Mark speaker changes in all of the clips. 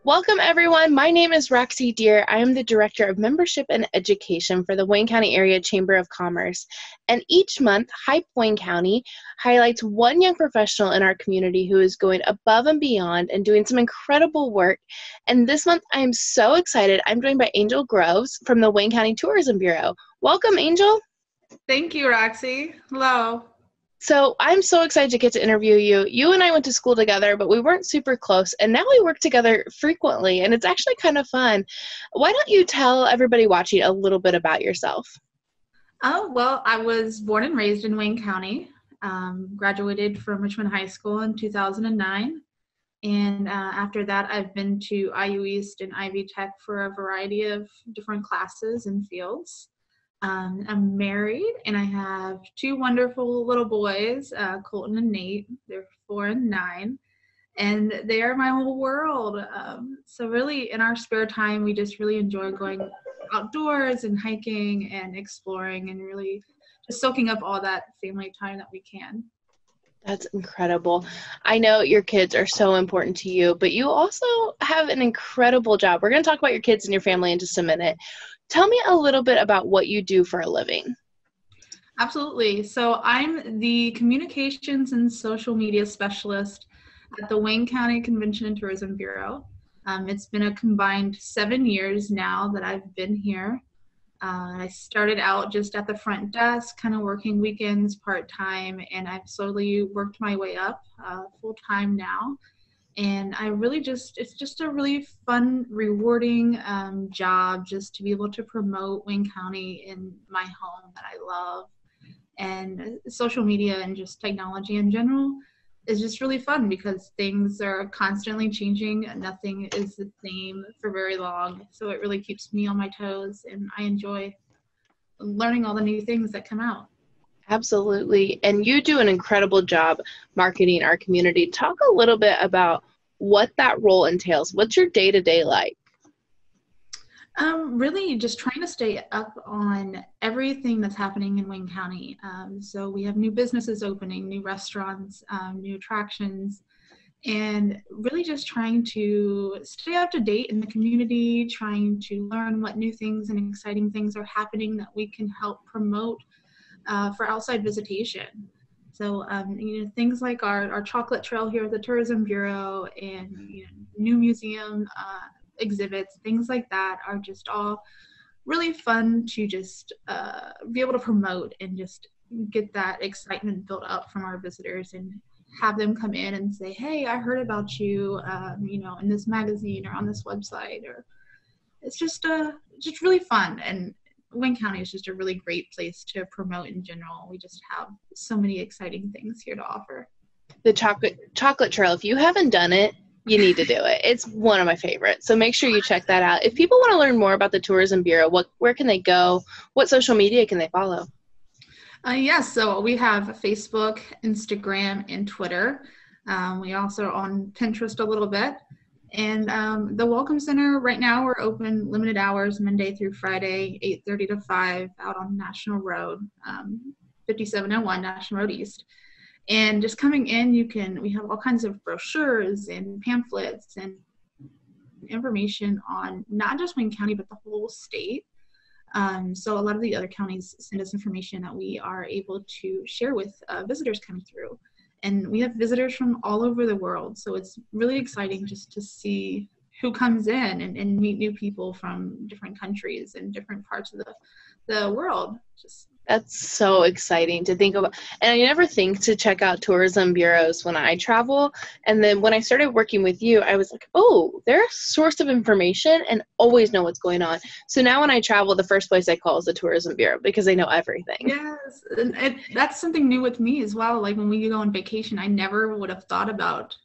Speaker 1: Welcome, everyone. My name is Roxy Deer. I am the Director of Membership and Education for the Wayne County Area Chamber of Commerce. And each month, Hype Wayne County highlights one young professional in our community who is going above and beyond and doing some incredible work. And this month, I am so excited. I'm joined by Angel Groves from the Wayne County Tourism Bureau. Welcome, Angel.
Speaker 2: Thank you, Roxy. Hello.
Speaker 1: So I'm so excited to get to interview you. You and I went to school together, but we weren't super close, and now we work together frequently, and it's actually kind of fun. Why don't you tell everybody watching a little bit about yourself?
Speaker 2: Oh, well, I was born and raised in Wayne County, graduated from Richmond High School in 2009, and after that, I've been to IU East and Ivy Tech for a variety of different classes and fields. I'm married, and I have two wonderful little boys, Colton and Nate. They're 4 and 9, and they are my whole world. So really, in our spare time, we just really enjoy going outdoors and hiking and exploring and really just soaking up all that family time that we can.
Speaker 1: That's incredible. I know your kids are so important to you, but you also have an incredible job. We're going to talk about your kids and your family in just a minute. Tell me a little bit about what you do for a living.
Speaker 2: Absolutely. So I'm the communications and social media specialist at the Wayne County Convention and Tourism Bureau. It's been a combined 7 years now that I've been here. I started out just at the front desk, kind of working weekends part-time, and I've slowly worked my way up full-time now. And I really it's just a really fun, rewarding job just to be able to promote Wayne County in my home that I love. And social media and just technology in general is just really fun because things are constantly changing and nothing is the same for very long. So it really keeps me on my toes, and I enjoy learning all the new things that come out.
Speaker 1: Absolutely. And you do an incredible job marketing our community. Talk a little bit about what that role entails. What's your day-to-day like?
Speaker 2: Really just trying to stay up on everything that's happening in Wayne County. So we have new businesses opening, new restaurants, new attractions, and really just trying to stay up to date in the community, trying to learn what new things and exciting things are happening that we can help promote for outside visitation. So, things like our chocolate trail here at the Tourism Bureau and new museum exhibits, things like that are just all really fun to just be able to promote and just get that excitement built up from our visitors and have them come in and say, hey, I heard about you, in this magazine or on this website. Or it's just really fun. And Wayne County is just a really great place to promote in general. We just have so many exciting things here to offer.
Speaker 1: The chocolate trail, if you haven't done it, you need to do it. It's one of my favorites. So make sure you check that out. If people want to learn more about the Tourism Bureau, where can they go? What social media can they follow?
Speaker 2: Yes, so we have Facebook, Instagram, and Twitter. We also are on Pinterest a little bit. And the Welcome Center, right now we're open limited hours, Monday through Friday, 8:30 to 5 out on National Road, 5701 National Road East. And just coming in, we have all kinds of brochures and pamphlets and information on not just Wayne County, but the whole state. So a lot of the other counties send us information that we are able to share with visitors coming through. And we have visitors from all over the world. So it's really exciting just to see who comes in and meet new people from different countries and different parts of the world.
Speaker 1: That's so exciting to think about. And I never think to check out tourism bureaus when I travel. And then when I started working with you, I was like, oh, they're a source of information and always know what's going on. So now when I travel, the first place I call is the tourism bureau because they know everything.
Speaker 2: Yes, and that's something new with me as well. Like when we go on vacation, I never would have thought about,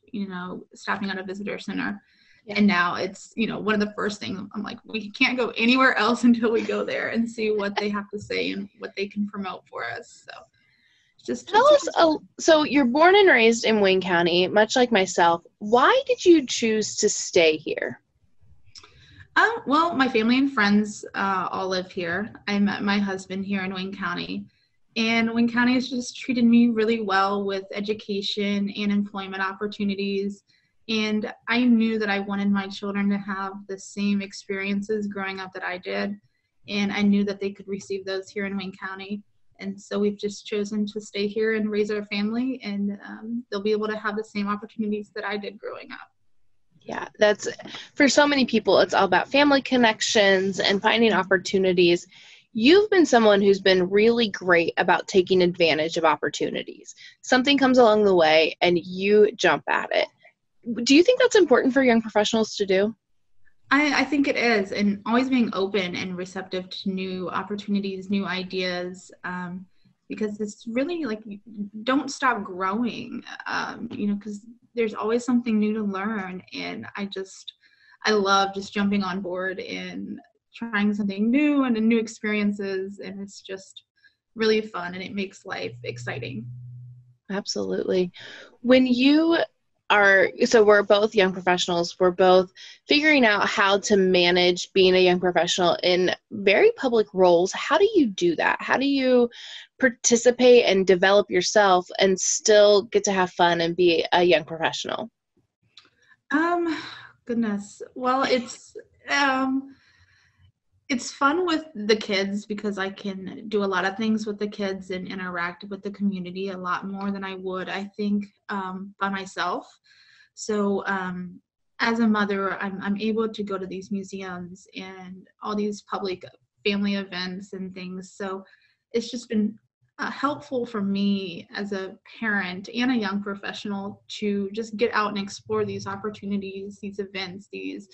Speaker 2: stopping at a visitor center. Yeah. And now it's, one of the first things I'm like, we can't go anywhere else until we go there and see what they have to say and what they can promote for us. So
Speaker 1: tell us, so you're born and raised in Wayne County, much like myself. Why did you choose to stay here?
Speaker 2: Well, my family and friends all live here. I met my husband here in Wayne County. And Wayne County has just treated me really well with education and employment opportunities. And I knew that I wanted my children to have the same experiences growing up that I did. And I knew that they could receive those here in Wayne County. And so we've just chosen to stay here and raise our family, and they'll be able to have the same opportunities that I did growing up.
Speaker 1: Yeah, that's for so many people, it's all about family connections and finding opportunities. You've been someone who's been really great about taking advantage of opportunities. Something comes along the way and you jump at it. Do you think that's important for young professionals to do?
Speaker 2: I think it is, and always being open and receptive to new opportunities, new ideas, because it's really like, don't stop growing, because there's always something new to learn. And I love just jumping on board and trying something new and new experiences, and it's just really fun and it makes life exciting.
Speaker 1: Absolutely. When you so we're both young professionals, we're both figuring out how to manage being a young professional in very public roles. How do you do that? How do you participate and develop yourself and still get to have fun and be a young professional?
Speaker 2: Um, Goodness. Well, it's fun with the kids because I can do a lot of things with the kids and interact with the community a lot more than I would, I think, by myself. So as a mother, I'm able to go to these museums and all these public family events and things. So it's just been helpful for me as a parent and a young professional to just get out and explore these opportunities, these events, these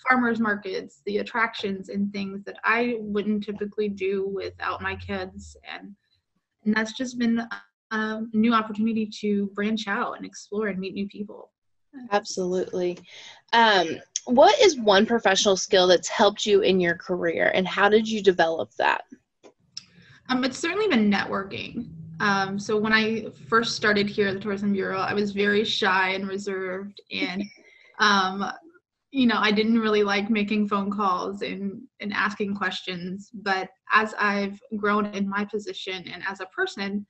Speaker 2: farmers markets, the attractions and things that I wouldn't typically do without my kids. And that's just been a new opportunity to branch out and explore and meet new people.
Speaker 1: Absolutely. What is one professional skill that's helped you in your career, and how did you develop that?
Speaker 2: It's certainly been networking. So when I first started here at the Tourism Bureau, I was very shy and reserved, and I didn't really like making phone calls and asking questions. But as I've grown in my position and as a person,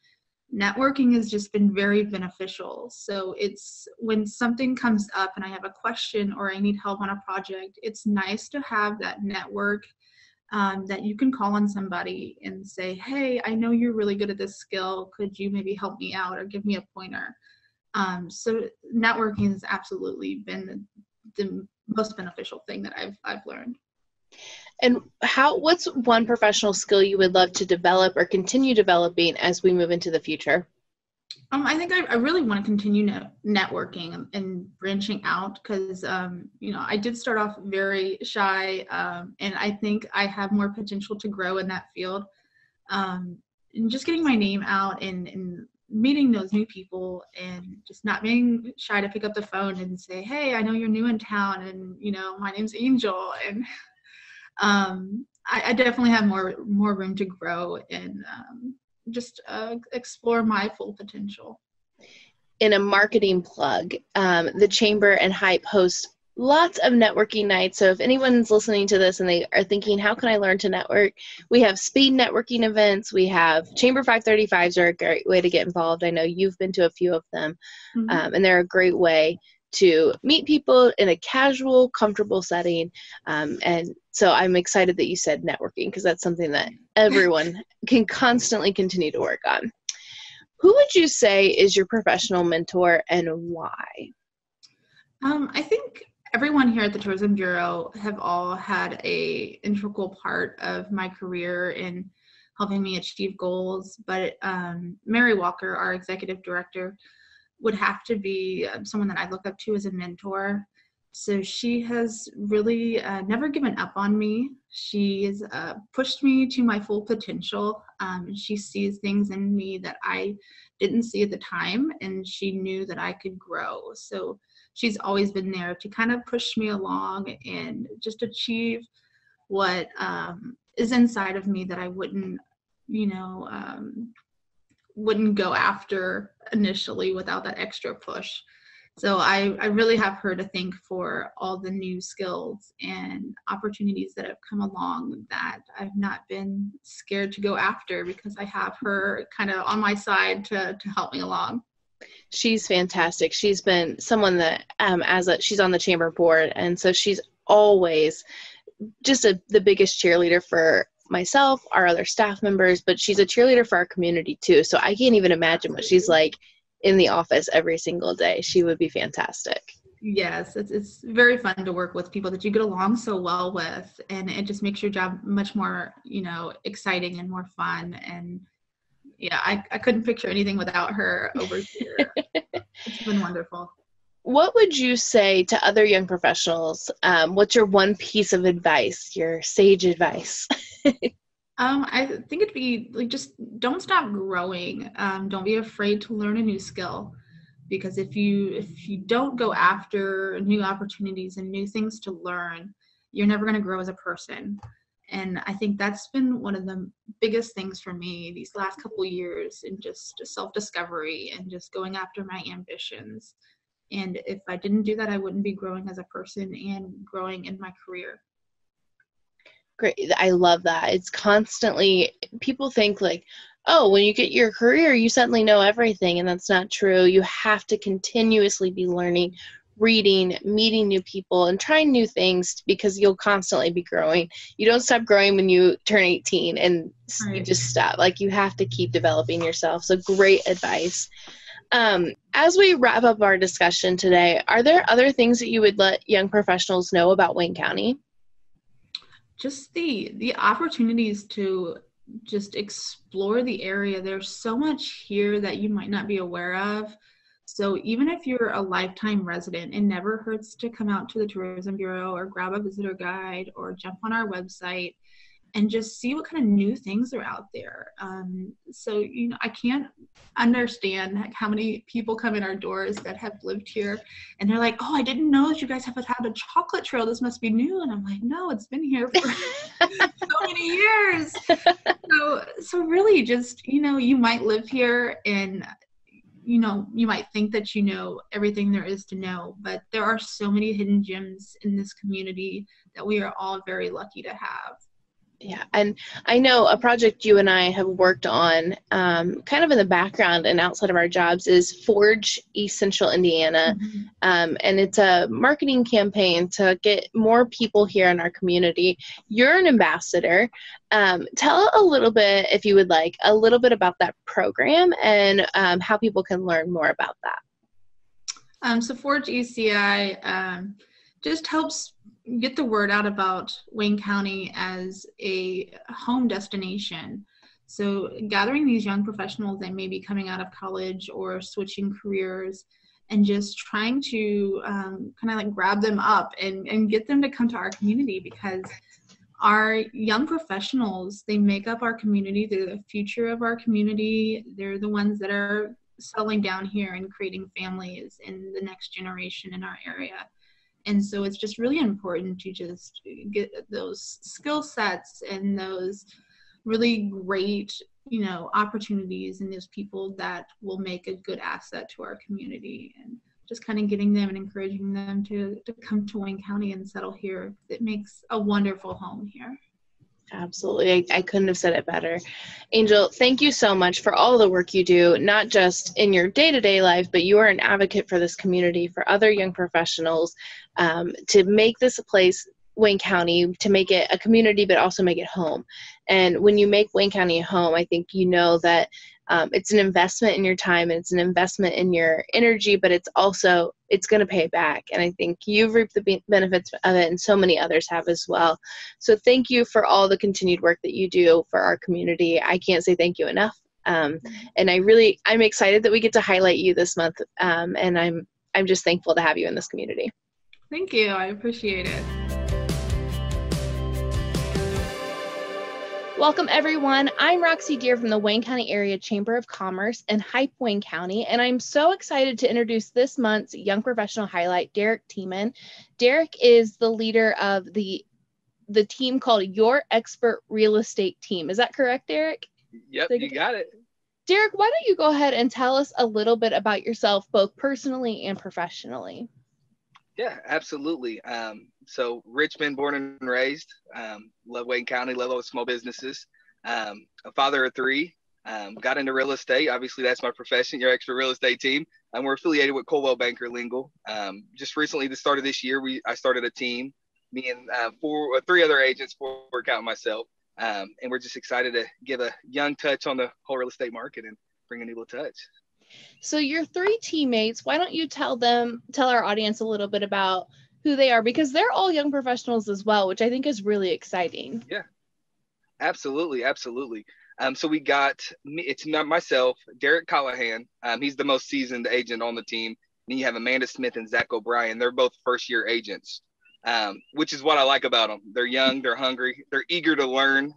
Speaker 2: networking has just been very beneficial. So it's when something comes up and I have a question or I need help on a project, it's nice to have that network, that you can call on somebody and say, hey, I know you're really good at this skill. Could you maybe help me out or give me a pointer? So networking has absolutely been the most beneficial thing that I've learned.
Speaker 1: And what's one professional skill you would love to develop or continue developing as we move into the future?
Speaker 2: I think I really want to continue networking and branching out because, I did start off very shy, and I think I have more potential to grow in that field. And just getting my name out and meeting those new people and just not being shy to pick up the phone and say, hey, I know you're new in town, and, my name's Angel. And I definitely have more room to grow and just explore my full potential.
Speaker 1: In a marketing plug, the Chamber and Hype host lots of networking nights. So if anyone's listening to this and they are thinking, how can I learn to network? We have speed networking events. We have Chamber 535s are a great way to get involved. I know you've been to a few of them, and they're a great way to meet people in a casual, comfortable setting. And so I'm excited that you said networking because that's something that everyone can constantly continue to work on. Who would you say is your professional mentor and why?
Speaker 2: I think everyone here at the Tourism Bureau have all had a integral part of my career in helping me achieve goals. But Mary Walker, our executive director, would have to be someone that I look up to as a mentor. So she has really never given up on me. She's pushed me to my full potential. She sees things in me that I didn't see at the time, and she knew that I could grow. So she's always been there to kind of push me along and just achieve what is inside of me that I wouldn't go after initially without that extra push. So I really have her to thank for all the new skills and opportunities that have come along that I've not been scared to go after because I have her kind of on my side to help me along.
Speaker 1: She's fantastic. She's been someone that, she's on the chamber board, and so she's always just the biggest cheerleader for myself, our other staff members, but she's a cheerleader for our community too. So I can't even imagine what she's like in the office every single day. She would be fantastic.
Speaker 2: Yes, it's very fun to work with people that you get along so well with, and it just makes your job much more, exciting and more fun. And yeah, I couldn't picture anything without her over here. It's been wonderful.
Speaker 1: What would you say to other young professionals? What's your one piece of advice, your sage advice?
Speaker 2: I think it'd be like, just don't stop growing. Don't be afraid to learn a new skill, because if you don't go after new opportunities and new things to learn, you're never going to grow as a person. And I think that's been one of the biggest things for me these last couple of years, and just self-discovery and just going after my ambitions. And if I didn't do that, I wouldn't be growing as a person and growing in my career.
Speaker 1: Great. I love that. It's constantly, people think like, oh, when you get your career, you suddenly know everything. And that's not true. You have to continuously be learning, reading, meeting new people, and trying new things, because you'll constantly be growing. You don't stop growing when you turn 18 and you just stop. Like, you have to keep developing yourself. So great advice. As we wrap up our discussion today, are there other things that you would let young professionals know about Wayne County?
Speaker 2: Just the opportunities to just explore the area. There's so much here that you might not be aware of. So even if you're a lifetime resident, it never hurts to come out to the Tourism Bureau or grab a visitor guide or jump on our website and just see what kind of new things are out there. So, I can't understand how many people come in our doors that have lived here and they're like, oh, I didn't know that you guys have had a chocolate trail. This must be new. And I'm like, no, it's been here for so many years. So really just, you might live here and, you might think that you know everything there is to know, but there are so many hidden gems in this community that we are all very lucky to have.
Speaker 1: Yeah, and I know a project you and I have worked on kind of in the background and outside of our jobs is Forge East Central Indiana.
Speaker 2: Mm-hmm.
Speaker 1: And it's a marketing campaign to get more people here in our community. You're an ambassador. Tell a little bit, if you would like, a little bit about that program and how people can learn more about that.
Speaker 2: So Forge ECI just helps get the word out about Wayne County as a home destination. So gathering these young professionals that may be coming out of college or switching careers and just trying to kind of like grab them up and get them to come to our community, because our young professionals, they make up our community. They're the future of our community. They're the ones that are settling down here and creating families in the next generation in our area. And so it's just really important to just get those skill sets and those really great, opportunities and those people that will make a good asset to our community, and just kind of getting them and encouraging them to come to Wayne County and settle here. It makes a wonderful home here.
Speaker 1: Absolutely. I couldn't have said it better. Angel, thank you so much for all the work you do, not just in your day-to-day life, but you are an advocate for this community, for other young professionals, to make this a place, Wayne County, to make it a community, but also make it home. And when you make Wayne County a home, I think you know that it's an investment in your time and it's an investment in your energy, but it's going to pay back. And I think you've reaped the benefits of it, and so many others have as well. So thank you for all the continued work that you do for our community. I can't say thank you enough. And I'm excited that we get to highlight you this month. And I'm just thankful to have you in this community.
Speaker 2: Thank you. I appreciate it.
Speaker 1: Welcome, everyone. I'm Roxy Deer from the Wayne County Area Chamber of Commerce in Hype, Wayne County, and I'm so excited to introduce this month's Young Professional Highlight, Derek Tiemann. Derek is the leader of the team called Your Expert Real Estate Team. Is that correct, Derek?
Speaker 3: Yep, you got it.
Speaker 1: Derek, why don't you go ahead and tell us a little bit about yourself, both personally and professionally?
Speaker 3: Yeah, absolutely. So Richmond, born and raised, love Wayne County, love all small businesses. A father of three, Got into real estate. Obviously, that's my profession, your expert real estate team. And we're affiliated with Coldwell Banker Lingle. Just recently, the start of this year, I started a team, me and three other agents, four counting myself. And we're just excited to give a young touch on the whole real estate market and bring a new little touch.
Speaker 1: So your three teammates, why don't you tell our audience a little bit about who they are, because they're all young professionals as well, which I think is really exciting.
Speaker 3: Yeah, absolutely. So we got it's not myself, Derek Callahan. He's the most seasoned agent on the team. And then you have Amanda Smith and Zach O'Brien. They're both first-year agents, which is what I like about them. They're young, they're hungry, they're eager to learn,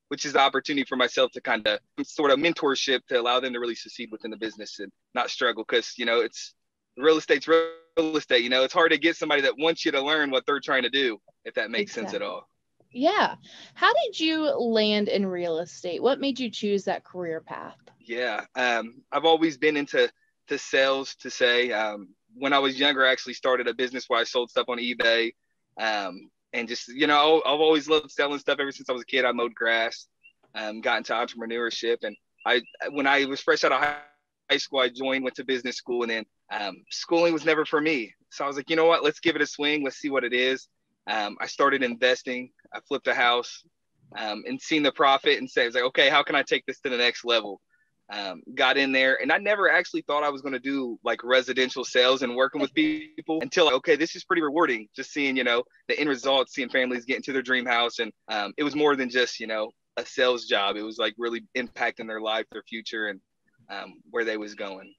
Speaker 3: which is the opportunity for myself to kind of sort of mentorship to allow them to really succeed within the business and not struggle. Because, it's real estate's real estate. It's hard to get somebody that wants you to learn what they're trying to do, if that makes sense at all.
Speaker 1: Yeah. How did you land in real estate? What made you choose that career path?
Speaker 3: Yeah. I've always been into sales to say. When I was younger, I actually started a business where I sold stuff on eBay. And just, I've always loved selling stuff ever since I was a kid. I mowed grass, got into entrepreneurship. And when I was fresh out of high school, I went to business school, and then schooling was never for me. So I was like, you know what, let's give it a swing. Let's see what it is. I started investing. I flipped a house and seen the profit and said, like, okay, how can I take this to the next level? Got in there, and I never actually thought I was going to do like residential sales and working with people until, okay, this is pretty rewarding. Just seeing, the end results, seeing families get into their dream house. And it was more than just, a sales job. It was like really impacting their life, their future, and where they was going.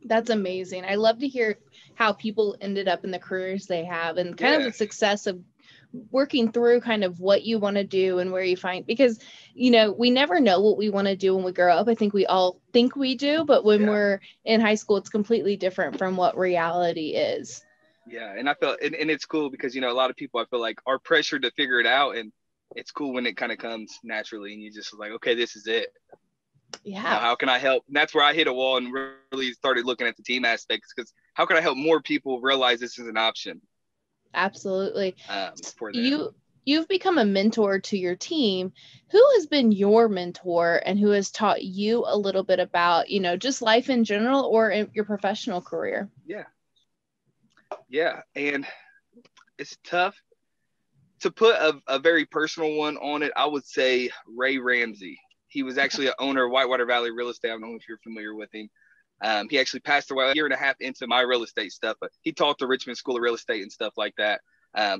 Speaker 1: That's amazing. I love to hear how people ended up in the careers they have, and kind of the success of working through kind of what you want to do and where you find, because, we never know what we want to do when we grow up. I think we all think we do, but when we're in high school, it's completely different from what reality is.
Speaker 3: Yeah. And I felt, and it's cool because, a lot of people, I feel like, are pressured to figure it out. And it's cool when it kind of comes naturally and you just like, okay, this is it.
Speaker 1: Yeah.
Speaker 3: Now, how can I help? And that's where I hit a wall and really started looking at the team aspects, because how can I help more people realize this is an option?
Speaker 1: Absolutely.
Speaker 3: For them.
Speaker 1: You've become a mentor to your team. Who has been your mentor and who has taught you a little bit about, just life in general or in your professional career?
Speaker 3: Yeah. And it's tough to put a very personal one on it. I would say Ray Ramsey. He was actually an owner of Whitewater Valley Real Estate. I don't know if you're familiar with him. He actually passed away a year and a half into my real estate stuff, but he taught the Richmond School of Real Estate and stuff like that.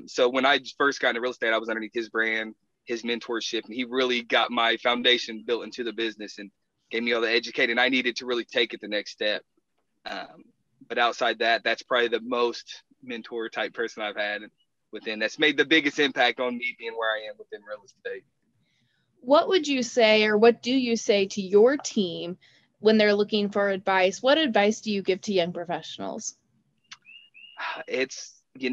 Speaker 3: So when I first got into real estate, I was underneath his brand, his mentorship, and he really got my foundation built into the business and gave me all the educating I needed to really take it the next step. But outside that, that's probably the most mentor type person I've had within, that's made the biggest impact on me being where I am within real estate.
Speaker 1: What would you say, or what do you say to your team when they're looking for advice? What advice do you give to young professionals?
Speaker 3: It's, you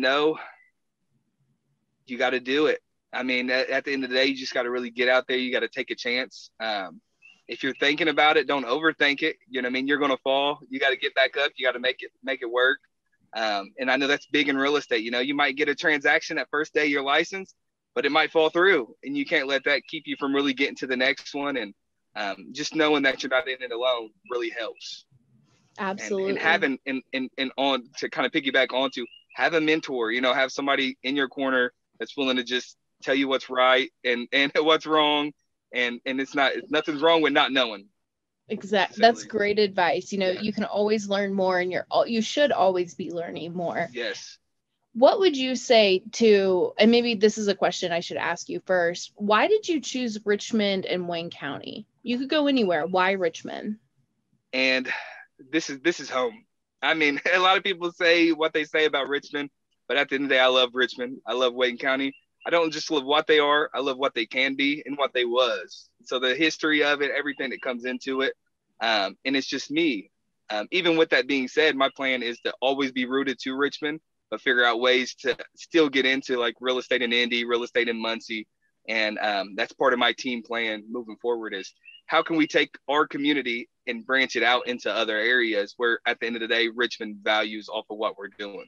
Speaker 3: got to do it. I mean, at the end of the day, you just got to really get out there. You got to take a chance. If you're thinking about it, don't overthink it. You know what I mean? You're going to fall. You got to get back up. You got to make it work. And I know that's big in real estate. You might get a transaction that first day you're licensed, but it might fall through, and you can't let that keep you from really getting to the next one. And just knowing that you're not in it alone really helps.
Speaker 1: Absolutely.
Speaker 3: And having, and on to kind of piggyback onto, have a mentor, have somebody in your corner that's willing to just tell you what's right and what's wrong. And nothing's wrong with not knowing.
Speaker 1: Exactly. That's great advice. You can always learn more, and you should always be learning more.
Speaker 3: Yes.
Speaker 1: What would you say to, and maybe this is a question I should ask you first, why did you choose Richmond and Wayne County? You could go anywhere. Why Richmond?
Speaker 3: And this is home. I mean, a lot of people say what they say about Richmond, but at the end of the day, I love Richmond. I love Wayne County. I don't just love what they are. I love what they can be and what they was. So the history of it, everything that comes into it. And it's just me. Even with that being said, my plan is to always be rooted to Richmond, but figure out ways to still get into like real estate in Indy, real estate in Muncie. And that's part of my team plan moving forward, is how can we take our community and branch it out into other areas where at the end of the day, Richmond values off of what we're doing.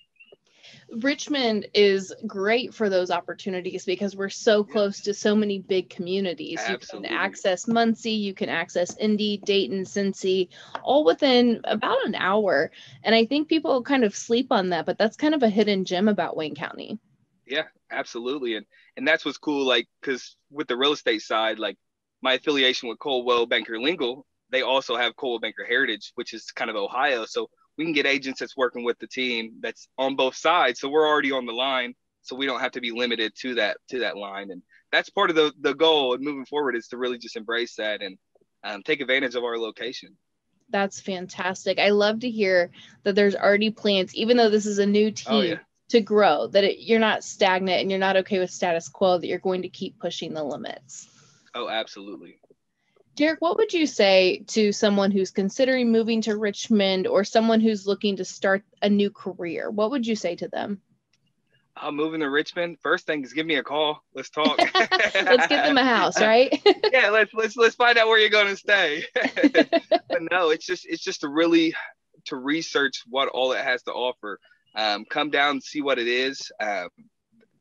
Speaker 1: Richmond is great for those opportunities because we're so close to so many big communities.
Speaker 3: Absolutely.
Speaker 1: You can access Muncie, you can access Indy, Dayton, Cincy, all within about an hour. And I think people kind of sleep on that, but that's kind of a hidden gem about Wayne County.
Speaker 3: Yeah, absolutely. And that's what's cool, like, because with the real estate side, like my affiliation with Coldwell Banker Lingle, they also have Coldwell Banker Heritage, which is kind of Ohio. So we can get agents that's working with the team that's on both sides. So we're already on the line. So we don't have to be limited to that line. And that's part of the goal and moving forward is to really just embrace that and take advantage of our location.
Speaker 1: That's fantastic. I love to hear that there's already plans, even though this is a new team, to grow, that you're not stagnant and you're not okay with status quo, that you're going to keep pushing the limits.
Speaker 3: Oh, absolutely.
Speaker 1: Derek, what would you say to someone who's considering moving to Richmond or someone who's looking to start a new career? What would you say to them?
Speaker 3: I'm moving to Richmond. First thing is give me a call. Let's talk.
Speaker 1: Let's get them a house, right?
Speaker 3: Yeah, let's find out where you're going to stay. But no, it's just to research what all it has to offer. Come down and see what it is.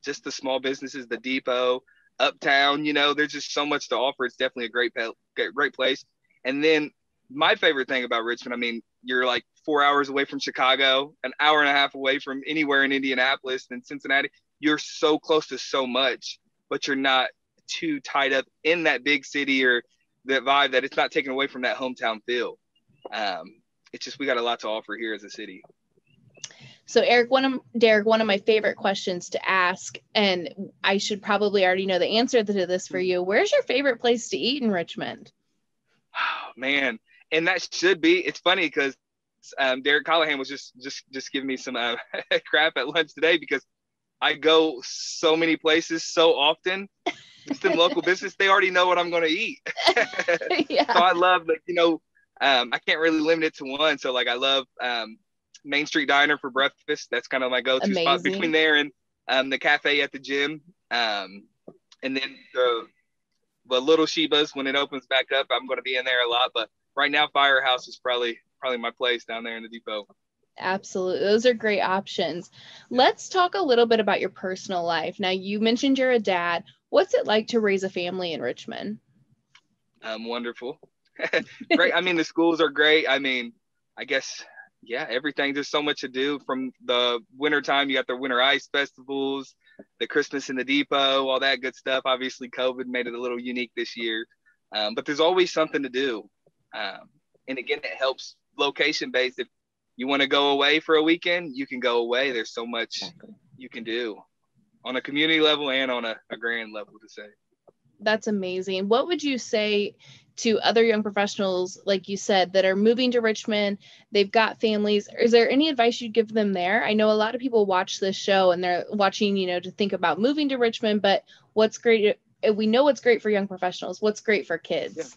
Speaker 3: Just the small businesses, the depot, uptown, there's just so much to offer. It's definitely a great place. And then my favorite thing about Richmond, I mean, you're like 4 hours away from Chicago, an hour and a half away from anywhere in Indianapolis and Cincinnati. You're so close to so much, but you're not too tied up in that big city or that vibe that it's not taken away from that hometown feel. It's just, we got a lot to offer here as a city.
Speaker 1: So Derek, one of my favorite questions to ask, and I should probably already know the answer to this for you. Where's your favorite place to eat in Richmond?
Speaker 3: Oh, man. And that should be, it's funny because Derek Callahan was just giving me some crap at lunch today because I go so many places so often. It's them local business. They already know what I'm going to eat.
Speaker 1: Yeah.
Speaker 3: So I love, I can't really limit it to one. So I love Main Street Diner for breakfast. That's kind of my go-to spot between there and the cafe at the gym. And then the Little Sheba's, when it opens back up, I'm going to be in there a lot. But right now, Firehouse is probably my place down there in the depot.
Speaker 1: Absolutely. Those are great options. Let's talk a little bit about your personal life. Now, you mentioned you're a dad. What's it like to raise a family in Richmond?
Speaker 3: Wonderful. Great. I mean, the schools are great. I mean, I guess, yeah, everything. There's so much to do from the wintertime. You got the winter ice festivals, the Christmas in the depot, all that good stuff. Obviously, COVID made it a little unique this year. But there's always something to do. And again, it helps location-based. If you want to go away for a weekend, you can go away. There's so much you can do on a community level and on a grand level, to say.
Speaker 1: That's amazing. What would you say to other young professionals, like you said, that are moving to Richmond? They've got families. Is there any advice you'd give them there? I know a lot of people watch this show and they're watching, to think about moving to Richmond, but what's great, we know what's great for young professionals. What's great for kids?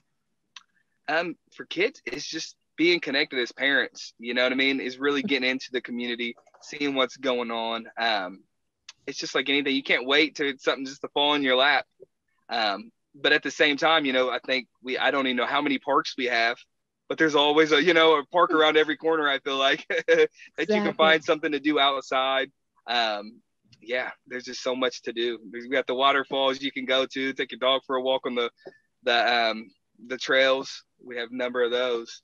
Speaker 3: Yeah. For kids, it's just being connected as parents, you know what I mean? Is really getting into the community, seeing what's going on. It's just like anything. You can't wait to something just to fall in your lap. But at the same time, I think I don't even know how many parks we have, but there's always a park around every corner. I feel like that you can find something to do outside. Yeah, there's just so much to do. We got the waterfalls you can go to, take your dog for a walk on the trails. We have a number of those.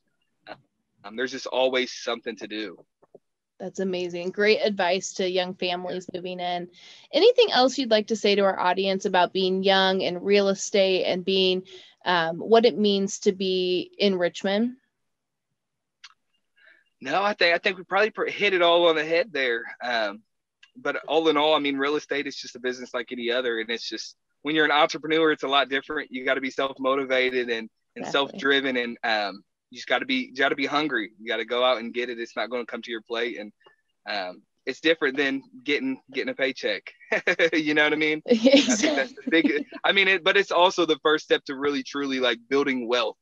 Speaker 3: There's just always something to do.
Speaker 1: That's amazing. Great advice to young families moving in. Anything else you'd like to say to our audience about being young and real estate and being what it means to be in Richmond?
Speaker 3: No, I think we probably hit it all on the head there. But all in all, I mean, real estate is just a business like any other. And it's just, when you're an entrepreneur, it's a lot different. You got to be self-motivated and self-driven, and you just got to be hungry. You got to go out and get it. It's not going to come to your plate. And it's different than getting a paycheck. You know what I mean?
Speaker 1: Exactly.
Speaker 3: I think that's the big, but it's also the first step to really, truly building wealth,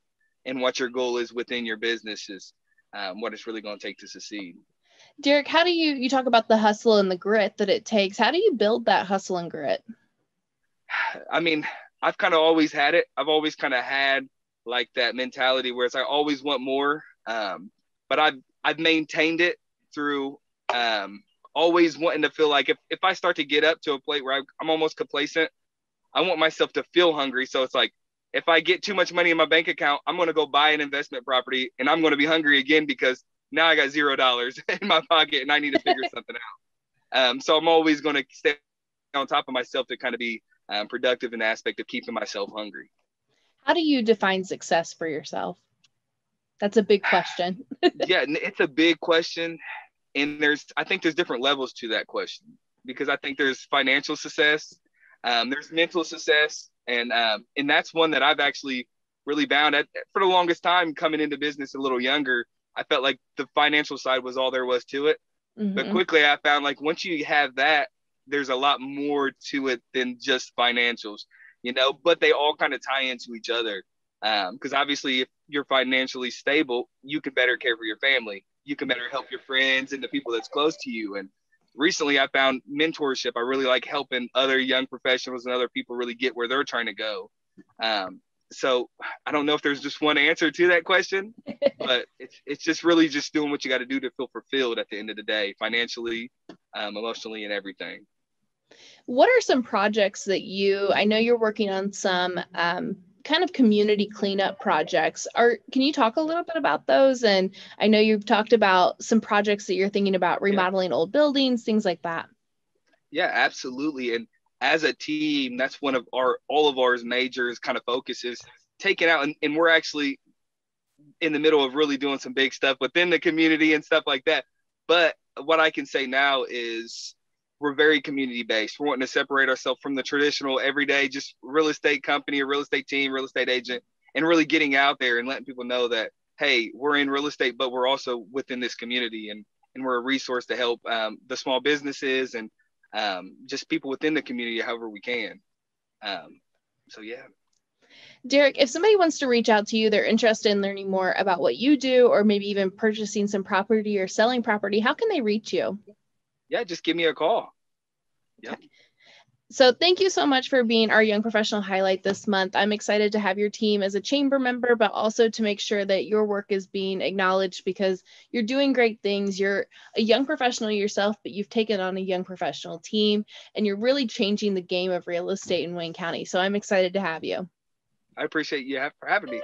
Speaker 3: and what your goal is within your business is what it's really going to take to succeed.
Speaker 1: Derek, how do you talk about the hustle and the grit that it takes? How do you build that hustle and grit?
Speaker 3: I mean, I've kind of always had it. I've always kind of had that mentality where it's I always want more. But I've maintained it through always wanting to feel like if I start to get up to a plate where I'm almost complacent, I want myself to feel hungry. So it's like, if I get too much money in my bank account, I'm going to go buy an investment property and I'm going to be hungry again because now I got $0 in my pocket and I need to figure something out. So I'm always going to stay on top of myself to kind of be productive in the aspect of keeping myself hungry.
Speaker 1: How do you define success for yourself? That's a big question.
Speaker 3: Yeah, it's a big question. And I think there's different levels to that question, because I think there's financial success, there's mental success, and that's one that I've actually really bound at for the longest time. Coming into business a little younger, I felt like the financial side was all there was to it. Mm-hmm. But quickly I found like once you have that, there's a lot more to it than just financials, but they all kind of tie into each other. Because obviously if you're financially stable, you can better care for your family. You can better help your friends and the people that's close to you. And recently I found mentorship. I really like helping other young professionals and other people really get where they're trying to go. So I don't know if there's just one answer to that question, but it's just really just doing what you got to do to feel fulfilled at the end of the day, financially, emotionally, and everything.
Speaker 1: What are some projects that I know you're working on some kind of community cleanup projects. Can you talk a little bit about those? And I know you've talked about some projects that you're thinking about remodeling old buildings, things like that.
Speaker 3: Yeah, absolutely. And as a team, that's one of all of ours major kind of focuses, taking out, and we're actually in the middle of really doing some big stuff within the community and stuff like that. But what I can say now is we're very community based. We're wanting to separate ourselves from the traditional everyday, just real estate company, a real estate team, real estate agent, and really getting out there and letting people know that, hey, we're in real estate, but we're also within this community, and we're a resource to help the small businesses and just people within the community however we can. So yeah.
Speaker 1: Derek, if somebody wants to reach out to you, they're interested in learning more about what you do, or maybe even purchasing some property or selling property, how can they reach you?
Speaker 3: Yeah, just give me a call. Yep.
Speaker 1: Okay. So thank you so much for being our Young Professional Highlight this month. I'm excited to have your team as a chamber member, but also to make sure that your work is being acknowledged, because you're doing great things. You're a young professional yourself, but you've taken on a young professional team, and you're really changing the game of real estate in Wayne County. So I'm excited to have you.
Speaker 3: I appreciate you for having me.